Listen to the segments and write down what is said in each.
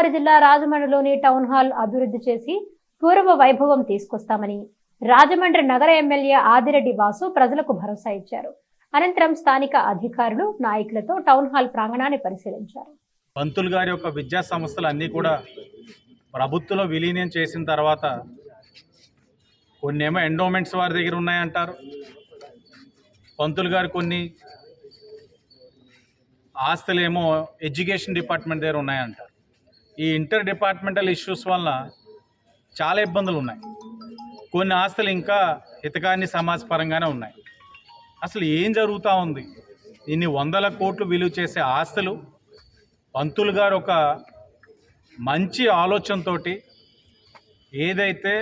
తూర్పుగోదావరి జిల్లా రాజమండ్రిలోని town hall అభివృద్ధి చేసి పూర్వ వైభవం తీసుకొస్తామని రాజమండ్రి నగర ఎమ్మెల్యే ఆదిరెడ్డి వాసు ప్రజలకు భరోసా ఇచ్చారు. అనంతరం స్థానిక అధికారులు నాయకులతో టౌన్ హాల్ ప్రాంగణాన్ని పరిశీలించారు. పంతులు గారి యొక్క విద్యా సంస్థలు అన్నీ కూడా ప్రభుత్వంలో విలీనం చేసిన తర్వాత కొన్నేమో ఎండోమెంట్స్ వారి దగ్గర ఉన్నాయంటారు. పంతులు గారు కొన్ని ఆస్తులేమో ఎడ్యుకేషన్ డిపార్ట్మెంట్ దగ్గర ఉన్నాయంటారు. ఈ ఇంటర్ డిపార్ట్మెంటల్ ఇష్యూస్ వల్ల చాలా ఇబ్బందులు ఉన్నాయి. కొన్ని ఆస్తులు ఇంకా హితకాన్ని సమాజ పరంగానే ఉన్నాయి. అసలు ఏం జరుగుతూ ఉంది? ఇన్ని వందల కోట్లు విలువ చేసే ఆస్తులు పంతులు గారు ఒక మంచి ఆలోచనతో ఏదైతే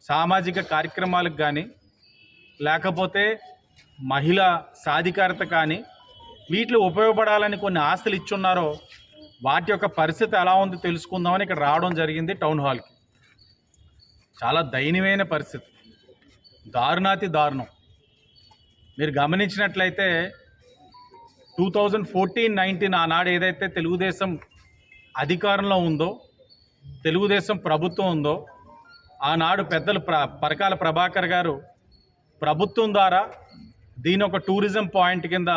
సామాజిక కార్యక్రమాలకు కానీ లేకపోతే మహిళా సాధికారత కానీ వీటిలో ఉపయోగపడాలని కొన్ని ఆస్తులు ఇచ్చున్నారో వాటి యొక్క పరిస్థితి ఎలా ఉందో తెలుసుకుందామని ఇక్కడ రావడం జరిగింది టౌన్ హాల్కి. చాలా దయనీయమైన పరిస్థితి, దారుణాతి దారుణం. మీరు గమనించినట్లయితే 2014-19 ఆనాడు ఏదైతే తెలుగుదేశం అధికారంలో ఉందో, తెలుగుదేశం ప్రభుత్వం ఉందో, ఆనాడు పెద్దలు పరకాల ప్రభాకర్ గారు ప్రభుత్వం ద్వారా దీని ఒక టూరిజం పాయింట్ కింద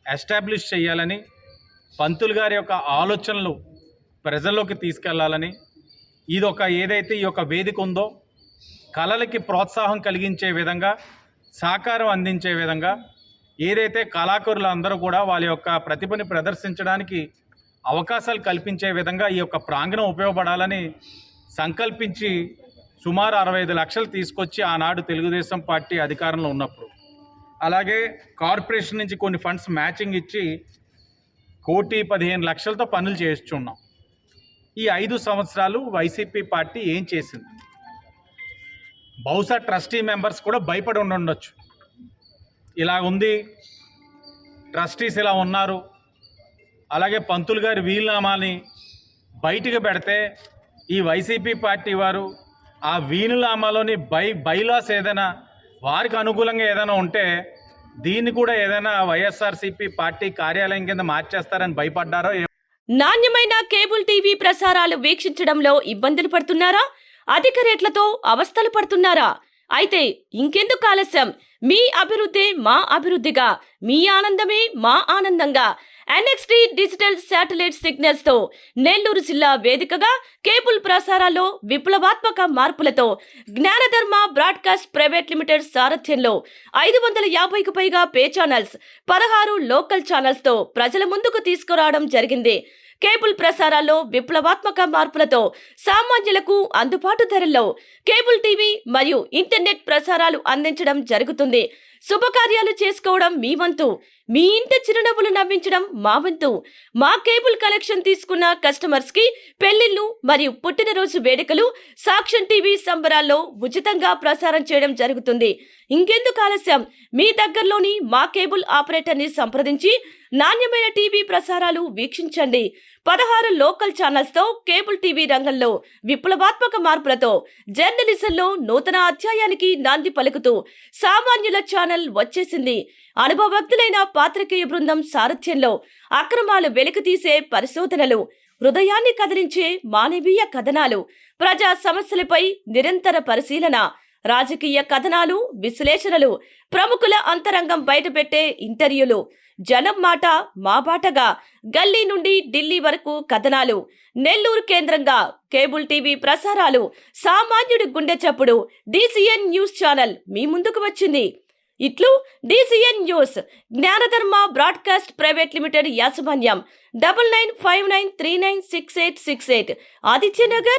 ఎస్టాబ్లిష్ చేయాలని, పంతులు గారి యొక్క ఆలోచనలు ప్రజల్లోకి తీసుకెళ్లాలని, ఏదైతే ఈ యొక్క వేదిక ఉందో కళలకి ప్రోత్సాహం కలిగించే విధంగా, సహకారం అందించే విధంగా, ఏదైతే కళాకారులు అందరూ కూడా వాళ్ళ యొక్క ప్రతిభని ప్రదర్శించడానికి అవకాశాలు కల్పించే విధంగా ఈ యొక్క ప్రాంగణం ఉపయోగపడాలని సంకల్పించి సుమారు 65 లక్షలు తీసుకొచ్చి ఆనాడు తెలుగుదేశం పార్టీ అధికారంలో ఉన్నప్పుడు, అలాగే కార్పొరేషన్ నుంచి కొన్ని ఫండ్స్ మ్యాచింగ్ ఇచ్చి 1,15 లక్షలతో పనులు చేస్తున్నాం. ఈ 5 సంవత్సరాలు వైసీపీ పార్టీ ఏం చేసింది? బహుశా ట్రస్టీ మెంబర్స్ కూడా భయపడి ఉండొచ్చు. ఇలా ఉంది, ట్రస్టీస్ ఇలా ఉన్నారు, అలాగే పంతులు గారి వీలునామాని బయటికి పెడితే ఈ వైసీపీ పార్టీ వారు ఆ వీలునామాలోని బైలాస్ ఏదైనా వారికి అనుకూలంగా ఏదైనా ఉంటే దీన్ని కూడా ఏదైనా వైఎస్ఆర్సీపీ పార్టీ కార్యాలయం కింద మార్చేస్తారని భయపడ్డారో. నాణ్యమైన కేబుల్ టీవీ ప్రసారాలు వీక్షించడంలో ఇబ్బందులు పడుతున్నారా? అధిక రేట్లతో అవస్థలు పడుతున్నారా? అయితే ఇంకెందుకు ఆలస్యం? మీ అభివృద్ధి మా అభివృద్ధిగా, మీ ఆనందమే మా ఆనందంగా NXT డిజిటల్ శాటిలైట్ సిగ్నల్స్ తో నెల్లూరు జిల్లా వేదికగా కేబుల్ ప్రసారాల్లో విప్లవాత్మక మార్పులతో జ్ఞానధర్మ బ్రాడ్కాస్ట్ ప్రైవేట్ లిమిటెడ్ సారథ్యంలో 550కు పైగా పే ఛానల్స్, 16 లోకల్ ఛానల్స్ తో ప్రజల ముందుకు తీసుకురావడం జరిగింది. కేబుల్ ప్రసారాల్లో విప్లవాత్మక మార్పులతో సామాన్యులకు అందుబాటు ధరల్లో కేబుల్ టీవీ మరియు ఇంటర్నెట్ ప్రసారాలు అందించడం జరుగుతుంది. శుభకార్యాలు చేసుకోవడం మీ వంతు, మీ ఇంటి చిరునవ్వులు నవ్వించడం మా వంతు. మా కేబుల్ కనెక్షన్ తీసుకున్న కస్టమర్స్ కి పెళ్లిళ్లు మరియు పుట్టినరోజు వేడుకలు సాక్ష్యం టీవీ సంబరాల్లో ఉచితంగా ప్రసారం చేయడం జరుగుతుంది. ఇంకెందుకు ఆలస్యం? మీ దగ్గరలోని మా కేబుల్ ఆపరేటర్ ని సంప్రదించి నాణ్యమైన టీవీ ప్రసారాలు వీక్షించండి. 16 లోకల్ ఛానల్స్ తో కేబుల్ టీవీ రంగంలో విప్లవాత్మక మార్పులతో జర్నలిజంలో నూతన అధ్యాయానికి నాంది పలుకుతూ సామాన్యుల ఛానల్ వచ్చేసింది. అనుభవజ్ఞులైన పాత్రికేయ బృందం సారథ్యంలో అక్రమాలు వెలికితీసే పరిశోధనలు, హృదయాన్ని కదిలించే మానవీయ కథనాలు, ప్రజా సమస్యలపై నిరంతర పరిశీలన, రాజకీయ కథనాలు, విశ్లేషణలు, ప్రముఖుల అంతరంగం బయటపెట్టే ఇంటర్వ్యూలు, జనం మాట మా బాటగా గల్లీ నుండి ఢిల్లీ వరకు కథనాలు, నెల్లూరు కేంద్రంగా కేబుల్ టీవీ ప్రసారాలు, సామాన్యుడి గుండె చప్పుడు DCN న్యూస్ ఛానల్ మీ ముందుకు వచ్చింది. ఇట్లు DCN news, జ్ఞానధర్మ broadcast private limited యాజమాన్యం, 9959396868, ఆదిత్యనగర్,